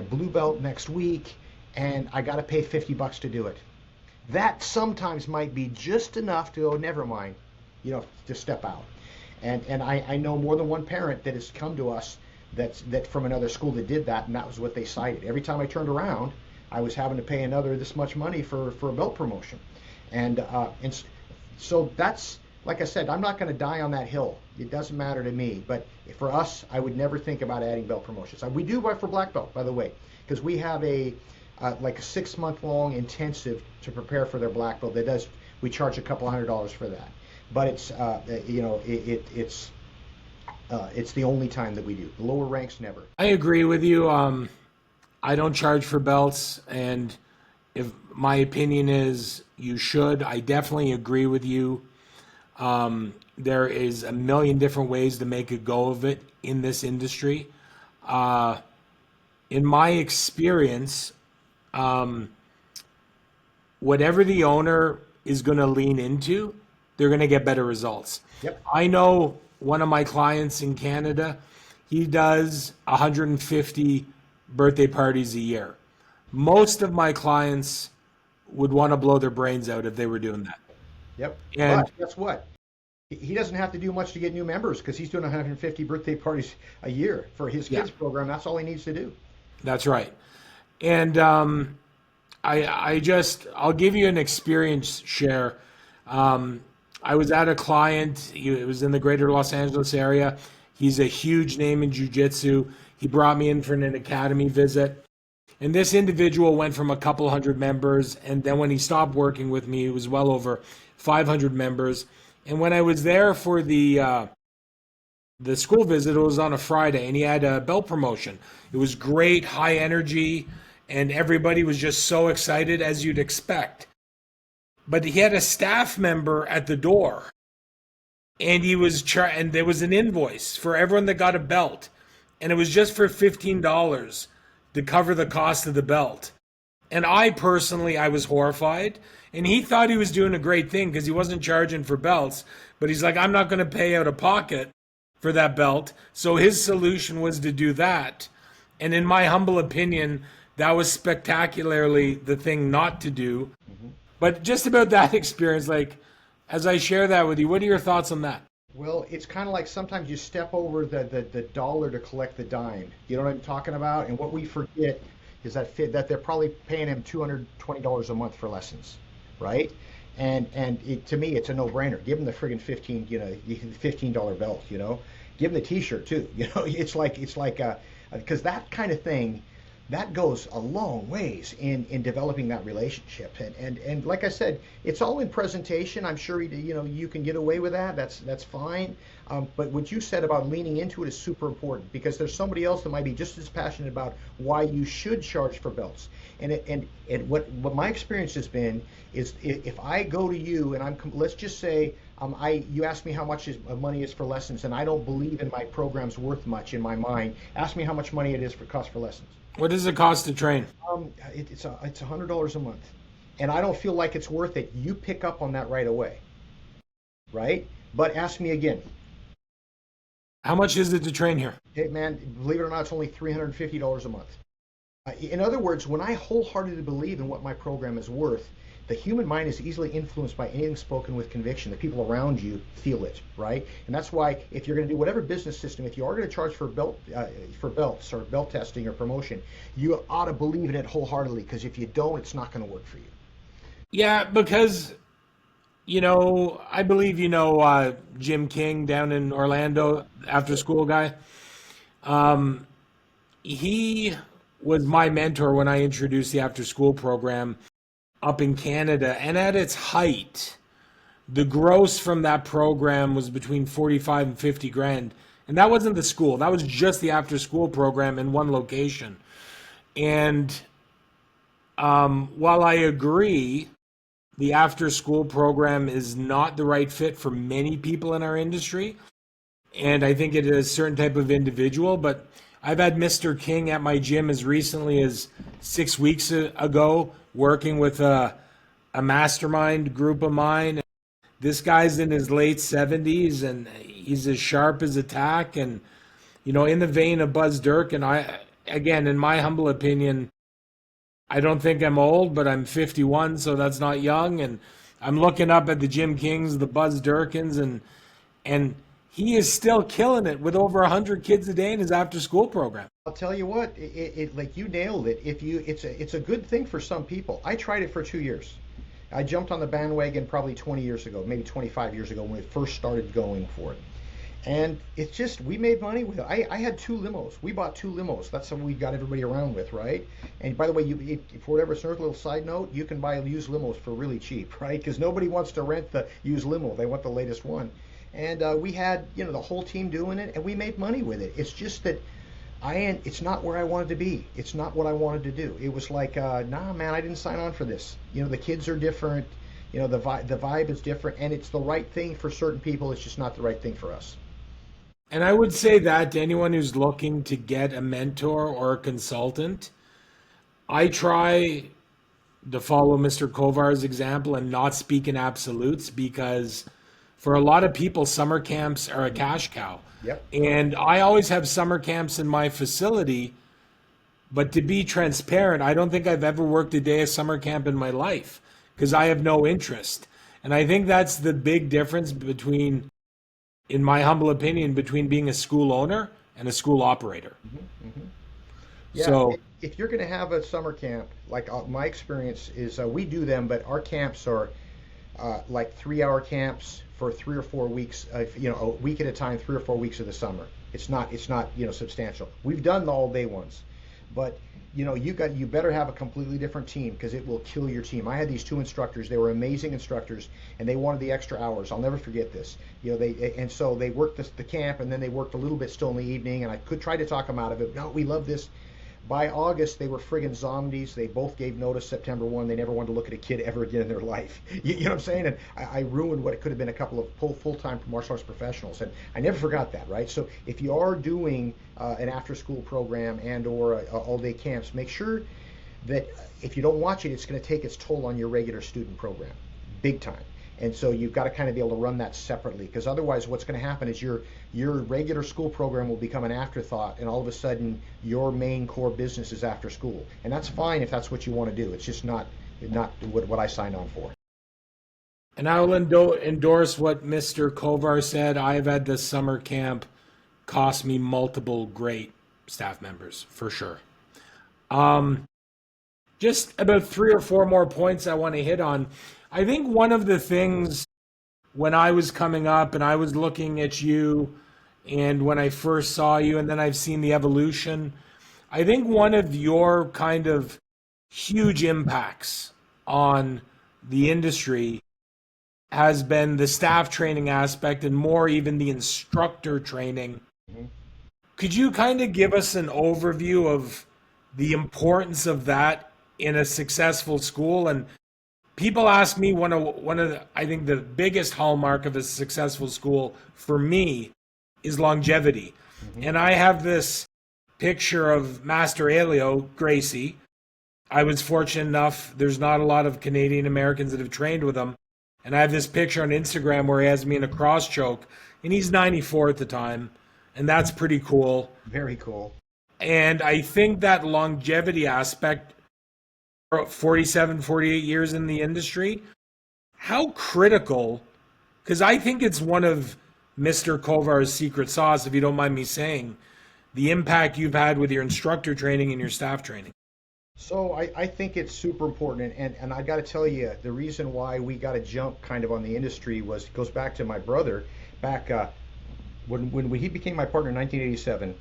blue belt next week, and I got to pay $50 to do it. That sometimes might be just enough to go, never mind, you know, to step out. And I know more than one parent that has come to us that from another school that did that, and that was what they cited. Every time I turned around, I was having to pay another this much money for a belt promotion. And so that's, like I said, I'm not going to die on that hill. It doesn't matter to me. But for us, I would never think about adding belt promotions. We do for black belt, by the way, because we have like a 6-month-long intensive to prepare for their black belt. We charge a couple $100 for that. But it's you know, it's the only time that we do. The lower ranks never. I agree with you. I don't charge for belts, and if my opinion is you should, I definitely agree with you. There is a million different ways to make a go of it in this industry. In my experience, whatever the owner is going to lean into, they're going to get better results. Yep. I know one of my clients in Canada, he does 150 birthday parties a year. Most of my clients would want to blow their brains out if they were doing that. Yep. And but guess what? He doesn't have to do much to get new members because he's doing 150 birthday parties a year for his kids program. That's all he needs to do. That's right. And I'll give you an experience share. I was at a client. It was in the greater Los Angeles area. He's a huge name in jiu-jitsu. He brought me in for an academy visit. And this individual went from a couple hundred members, and then when he stopped working with me, it was well over 500 members. And when I was there for the school visit, it was on a Friday, and he had a belt promotion. It was great, high energy, and everybody was just so excited, as you'd expect. But he had a staff member at the door, and and there was an invoice for everyone that got a belt, and it was just for $15 to cover the cost of the belt. And I was horrified. And he thought he was doing a great thing because he wasn't charging for belts. But he's like, I'm not going to pay out of pocket for that belt. So his solution was to do that. And in my humble opinion, that was spectacularly the thing not to do. Mm-hmm. But just about that experience, like, as I share that with you, what are your thoughts on that? Well, it's kind of like sometimes you step over the dollar to collect the dime. You know what I'm talking about? And what we forget is that they're probably paying him $220 a month for lessons, right? To me, it's a no-brainer. Give them the friggin' $15 belt. Give them the T-shirt too. It's like because that kind of thing, that goes a long ways in developing that relationship. And like I said, it's all in presentation. I'm sure you can get away with that. That's fine. But what you said about leaning into it is super important, because there's somebody else that might be just as passionate about why you should charge for belts. And what my experience has been is, if I go to you and let's just say you ask me how much money is for lessons, and I don't believe in my program's worth much in my mind. Ask me how much money it is for cost for lessons. What does it cost to train? It's $100 a month, and I don't feel like it's worth it. You pick up on that right away, right? But ask me again. How much is it to train here? Hey man, believe it or not, it's only $350 a month. In other words, when I wholeheartedly believe in what my program is worth, the human mind is easily influenced by anything spoken with conviction. The people around you feel it, right? And that's why, if you're going to do whatever business system, if you are going to charge for belts or belt testing or promotion, you ought to believe in it wholeheartedly, because if you don't, it's not going to work for you. Yeah, because I believe Jim King down in Orlando, after school guy. He was my mentor when I introduced the after school program up in Canada, and at its height, the gross from that program was between 45 and 50 grand. And that wasn't the school, that was just the after school program in one location. And while I agree the after school program is not the right fit for many people in our industry, and I think it is a certain type of individual, but I've had Mr. King at my gym as recently as 6 weeks ago, working with a mastermind group of mine. This guy's in his late 70s, and he's as sharp as a tack, and in the vein of Buzz Durkin. Again, in my humble opinion, I don't think I'm old, but I'm 51, so that's not young. And I'm looking up at the Jim Kings, the Buzz Durkins, and he is still killing it with over 100 kids a day in his after-school program. I'll tell you what, like you nailed it. It's a good thing for some people. I tried it for 2 years. I jumped on the bandwagon probably 20 years ago, maybe 25 years ago, when we first started going for it. And it's just, we made money with it. I had 2 limos. We bought 2 limos. That's what we got everybody around with, right? And by the way, for whatever sort of little side note, you can buy used limos for really cheap, right? Because nobody wants to rent the used limo. They want the latest one. And we had, the whole team doing it, and we made money with it. It's just that it's not where I wanted to be. It's not what I wanted to do. It was like, nah, man, I didn't sign on for this. The kids are different. The vibe is different, and it's the right thing for certain people. It's just not the right thing for us. And I would say that to anyone who's looking to get a mentor or a consultant, I try to follow Mr. Kovar's example and not speak in absolutes, because for a lot of people, summer camps are a cash cow. Yep. And I always have summer camps in my facility, but to be transparent, I don't think I've ever worked a day of summer camp in my life, because I have no interest. And I think that's the big difference between, in my humble opinion, between being a school owner and a school operator. Mm-hmm, mm-hmm. Yeah, so if you're going to have a summer camp, like my experience is, we do them, but our camps are like 3-hour camps for 3 or 4 weeks, a week at a time, 3 or 4 weeks of the summer. It's not substantial. We've done the all-day ones, but you better have a completely different team, because it will kill your team. I had these 2 instructors. They were amazing instructors, and they wanted the extra hours. I'll never forget this. So they worked the camp, and then they worked a little bit still in the evening, and I could try to talk them out of it. No, we love this. By August, they were friggin' zombies. They both gave notice September 1. They never wanted to look at a kid ever again in their life. You know what I'm saying? And I ruined what it could have been a couple of full-time martial arts professionals. And I never forgot that, right? So if you are doing an after-school program and or all-day camps, make sure that if you don't watch it, it's going to take its toll on your regular student program, big time. And so you've got to kind of be able to run that separately, because otherwise what's going to happen is your regular school program will become an afterthought, and all of a sudden your main core business is after school. And that's fine if that's what you want to do. It's just not what I signed on for. And I will endorse what Mr. Kovar said. I've had this summer camp cost me multiple great staff members, for sure. Just about 3 or 4 more points I want to hit on. I think one of the things when I was coming up and I was looking at you and when I first saw you and then I've seen the evolution, I think one of your kind of huge impacts on the industry has been the staff training aspect and more even the instructor training. Could you kind of give us an overview of the importance of that in a successful school? And people ask me one of the, I think the biggest hallmark of a successful school for me is longevity. And I have this picture of Master Elio Gracie. I was fortunate enough, there's not a lot of Canadian Americans that have trained with him. And I have this picture on Instagram where he has me in a cross choke, and he's 94 at the time. And that's pretty cool. Very cool. And I think that longevity aspect, 47, 48 years in the industry, how critical, because I think it's one of Mr. Kovar's secret sauce, if you don't mind me saying, the impact you've had with your instructor training and your staff training. So I think it's super important, and I got to tell you, the reason why we got to jump kind of on the industry goes back to my brother. Back when he became my partner in 1987,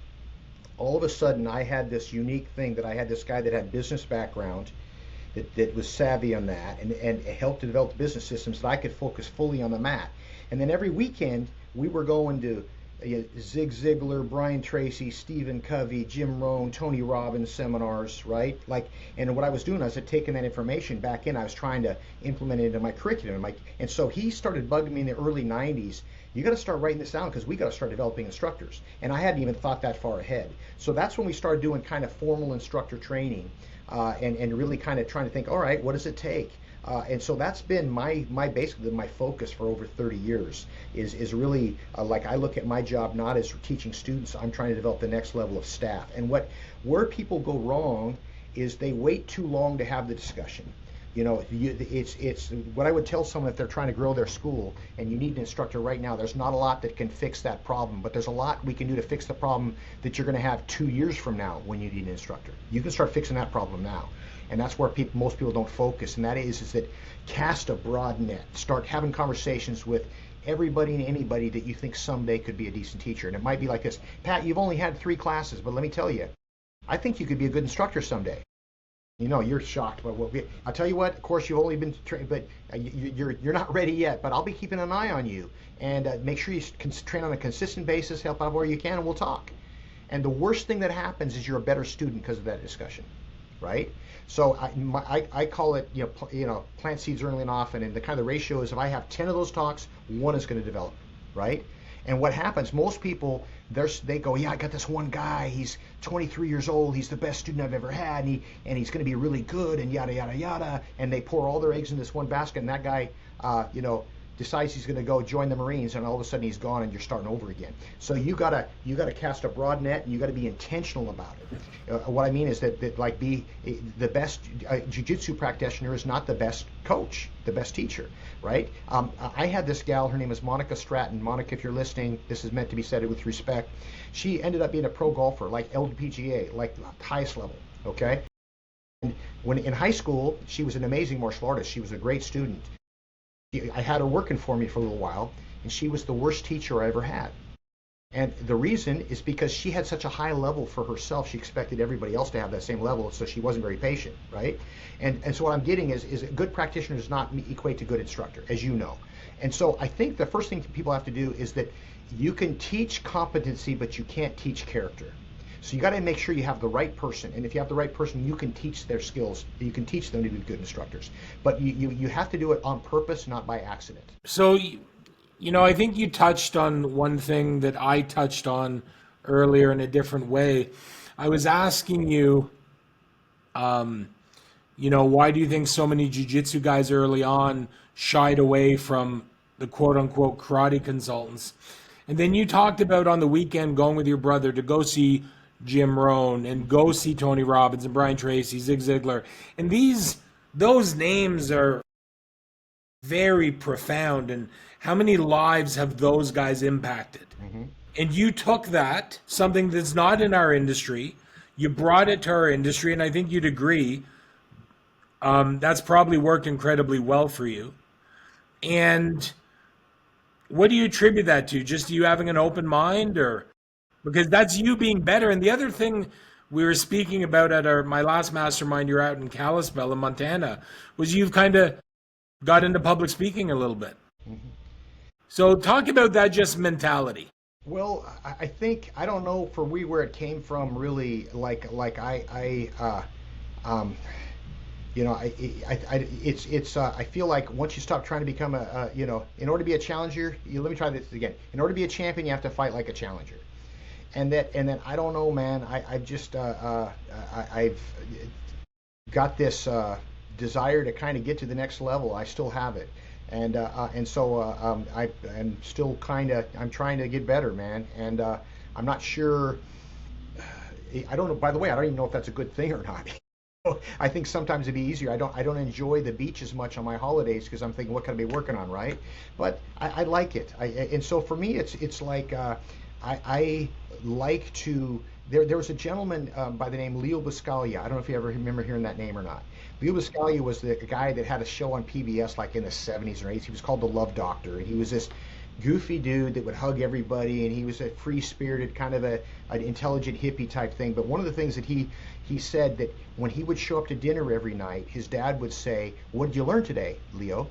all of a sudden I had this unique thing that I had this guy that had business background, that was savvy on that, and helped to develop business systems that I could focus fully on the mat. And then every weekend we were going to Zig Ziglar, Brian Tracy, Stephen Covey, Jim Rohn, Tony Robbins seminars, right? And what I was doing, I was taking that information back in. I was trying to implement it into my curriculum. And so he started bugging me in the early 90s. You got to start writing this down because we got to start developing instructors. And I hadn't even thought that far ahead. So that's when we started doing kind of formal instructor training and really kind of trying to think, all right, what does it take? And so that's been my basically my focus for over 30 years is really like I look at my job not as teaching students. I'm trying to develop the next level of staff. And where people go wrong is they wait too long to have the discussion. You know, it's what I would tell someone if they're trying to grow their school and you need an instructor right now. There's not a lot that can fix that problem, but there's a lot we can do to fix the problem that you're going to have 2 years from now when you need an instructor. You can start fixing that problem now. And that's where most people don't focus, and that is that cast a broad net. Start having conversations with everybody and anybody that you think someday could be a decent teacher. And it might be like this: Pat, you've only had 3 classes, but let me tell you, I think you could be a good instructor someday. You know, you're shocked by what I'll tell you what, of course you've only been trained, but you're not ready yet, but I'll be keeping an eye on you, and make sure you train on a consistent basis, help out where you can, and we'll talk. And the worst thing that happens is you're a better student because of that discussion, right? So I call it, plant seeds early and often, and the kind of the ratio is if I have 10 of those talks, 1 is going to develop, right? And what happens, most people, they go, yeah, I got this one guy, he's 23 years old, he's the best student I've ever had, and he's going to be really good, and yada, yada, yada, and they pour all their eggs in this one basket, and that guy, decides he's going to go join the Marines, and all of a sudden he's gone, and you're starting over again. So you gotta cast a broad net, and you got to be intentional about it. What I mean is that be the best jiu-jitsu practitioner is not the best coach, the best teacher, right? I had this gal, her name is Monica Stratton. Monica, if you're listening, this is meant to be said with respect. She ended up being a pro golfer, like LPGA, like highest level, okay? And when in high school, she was an amazing martial artist. She was a great student. I had her working for me for a little while, and she was the worst teacher I ever had. And the reason is because she had such a high level for herself. She expected everybody else to have that same level, so she wasn't very patient, right? And so what I'm getting is a good practitioner does not equate to good instructor, as you know. And so I think the first thing people have to do is that you can teach competency, but you can't teach character. So you got to make sure you have the right person, and if you have the right person, you can teach their skills. You can teach them to be good instructors, but you have to do it on purpose, not by accident. So, I think you touched on one thing that I touched on earlier in a different way. I was asking you, why do you think so many jiu-jitsu guys early on shied away from the quote-unquote karate consultants? And then you talked about on the weekend going with your brother to go see Jim Rohn and go see Tony Robbins and Brian Tracy, Zig Ziglar. And those names are very profound. And how many lives have those guys impacted? Mm-hmm. And you took that, something that's not in our industry, you brought it to our industry, and I think you'd agree that's probably worked incredibly well for you. And what do you attribute that to? Just you having an open mind, or because that's you being better? And the other thing we were speaking about at my last mastermind, you're out in Kalispell in Montana, was you've kind of got into public speaking a little bit. So talk about that just mentality. Well, I think I don't know for me where it came from really. I feel like once you stop trying to become in order to be a challenger, let me try this again. In order to be a champion, you have to fight like a challenger. And then I don't know, man. I've got this desire to kind of get to the next level. I still have it. And so I'm still I'm trying to get better, man. And I'm not sure. I don't know. By the way, I don't even know if that's a good thing or not. I think sometimes it'd be easier. I don't enjoy the beach as much on my holidays because I'm thinking, what can I be working on, right? But I like it. And so for me, it's like I like to. There was a gentleman by the name Leo Buscaglia. I don't know if you ever remember hearing that name or not. Leo Buscaglia was the guy that had a show on PBS like in the 70s or 80s. He was called the Love Doctor, and he was this goofy dude that would hug everybody, and he was a free-spirited kind of an intelligent hippie type thing. But one of the things that he said that when he would show up to dinner every night, his dad would say, "What did you learn today, Leo?"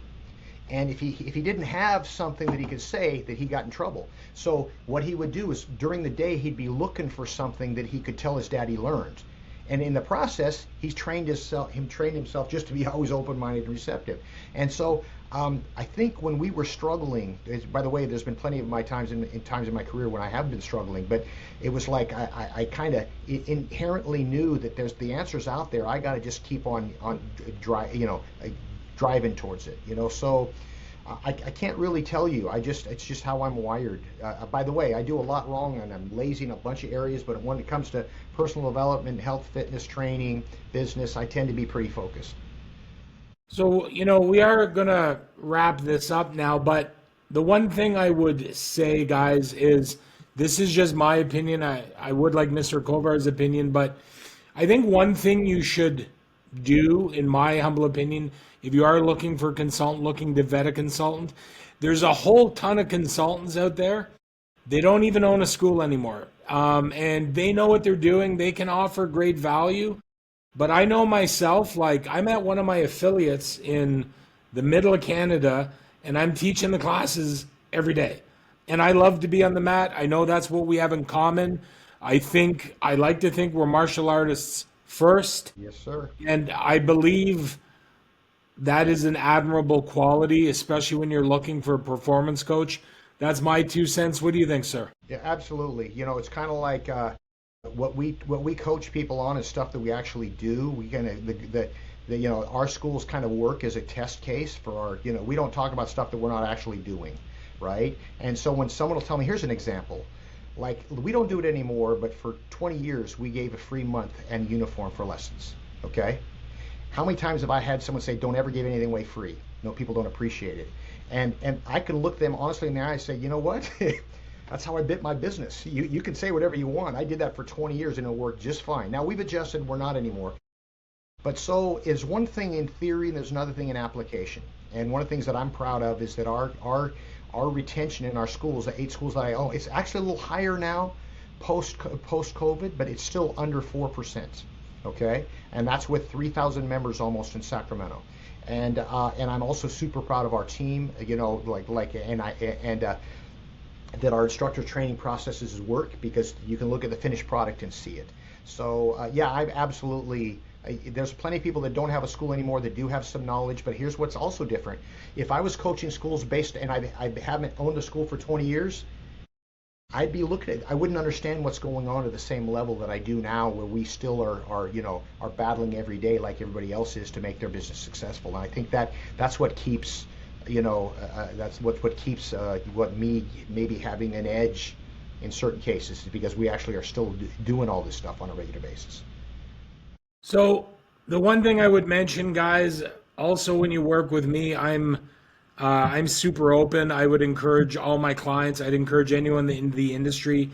And if he didn't have something that he could say, that he got in trouble. So what he would do is during the day he'd be looking for something that he could tell his dad he learned. And in the process, he's trained himself just to be always open-minded and receptive. And so I think when we were struggling, by the way, there's been plenty of my times in my career when I have been struggling, but it was like I kind of inherently knew that there's the answers out there. I got to just keep on driving towards it, So I can't really tell you. It's just how I'm wired. By the way, I do a lot wrong, and I'm lazy in a bunch of areas. But when it comes to personal development, health, fitness, training, business, I tend to be pretty focused. So, we are going to wrap this up now, but the one thing I would say, guys, is this is just my opinion. I would like Mr. Kovar's opinion, but I think one thing you should do, in my humble opinion, if you are looking for a consultant, looking to vet a consultant, there's a whole ton of consultants out there. They don't even own a school anymore. And they know what they're doing. They can offer great value. But I know myself, like I'm at one of my affiliates in the middle of Canada, and I'm teaching the classes every day. And I love to be on the mat. I know that's what we have in common. I like to think we're martial artists first. Yes, sir. And I believe that is an admirable quality, especially when you're looking for a performance coach. That's my 2 cents. What do you think, sir? Yeah, absolutely. It's kind of like what we coach people on is stuff that we actually do. We kind of our schools kind of work as a test case for our. We don't talk about stuff that we're not actually doing, right? And so when someone will tell me, here's an example. Like, we don't do it anymore, but for 20 years, we gave a free month and uniform for lessons, okay? How many times have I had someone say, don't ever give anything away free? People don't appreciate it. And I can look them honestly in the eye and say, you know what? That's how I bit my business. You can say whatever you want. I did that for 20 years and it worked just fine. Now we've adjusted, we're not anymore. But so is one thing in theory and there's another thing in application. And one of the things that I'm proud of is that our retention in our schools, the 8 schools that I own, it's actually a little higher now post-COVID, but it's still under 4%, okay? And that's with 3,000 members almost in Sacramento. And I'm also super proud of our team, that our instructor training processes work, because you can look at the finished product and see it. So I've absolutely. There's plenty of people that don't have a school anymore that do have some knowledge, but here's what's also different. If I was coaching schools and I haven't owned a school for 20 years, I'd be looking at, I wouldn't understand what's going on at the same level that I do now, where we still are battling every day like everybody else is to make their business successful. And I think that's what keeps, that's what keeps me maybe having an edge in certain cases, because we actually are still doing all this stuff on a regular basis. So the one thing I would mention, guys, also when you work with me, I'm super open. I would encourage all my clients. I'd encourage anyone in the industry,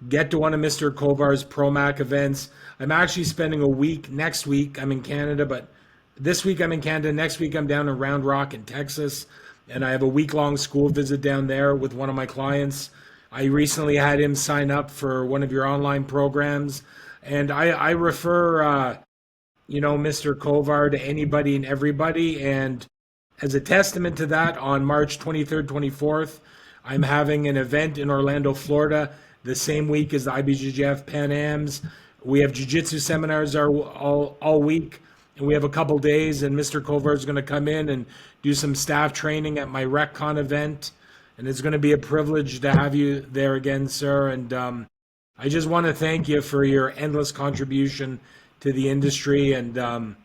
get to one of Mr. Kovar's ProMac events. I'm actually spending a week next week. I'm in Canada, but this week I'm in Canada. Next week I'm down in Round Rock in Texas. and I have a week-long school visit down there with one of my clients. I recently had him sign up for one of your online programs, and I refer, Mr. Kovar to anybody and everybody. And as a testament to that, on March 23rd, 24th, I'm having an event in Orlando, Florida, the same week as the IBJJF Pan Ams. We have jiu-jitsu seminars all week, and we have a couple days, and Mr. Kovar is going to come in and do some staff training at my RecCon event, and it's going to be a privilege to have you there again, sir. And I just want to thank you for your endless contribution to the industry, and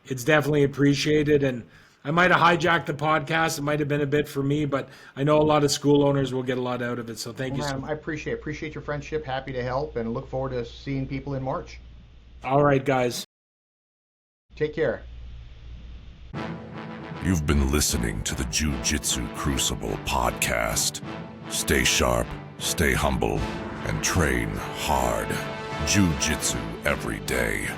it's definitely appreciated. And I might have hijacked the podcast. It might have been a bit for me, but I know a lot of school owners will get a lot out of it. So thank you so much. I appreciate your friendship. Happy to help, and look forward to seeing people in March. All right, guys. Take care. You've been listening to the Jiu-Jitsu Crucible podcast. Stay sharp, stay humble, and train hard. Jiu-Jitsu every day.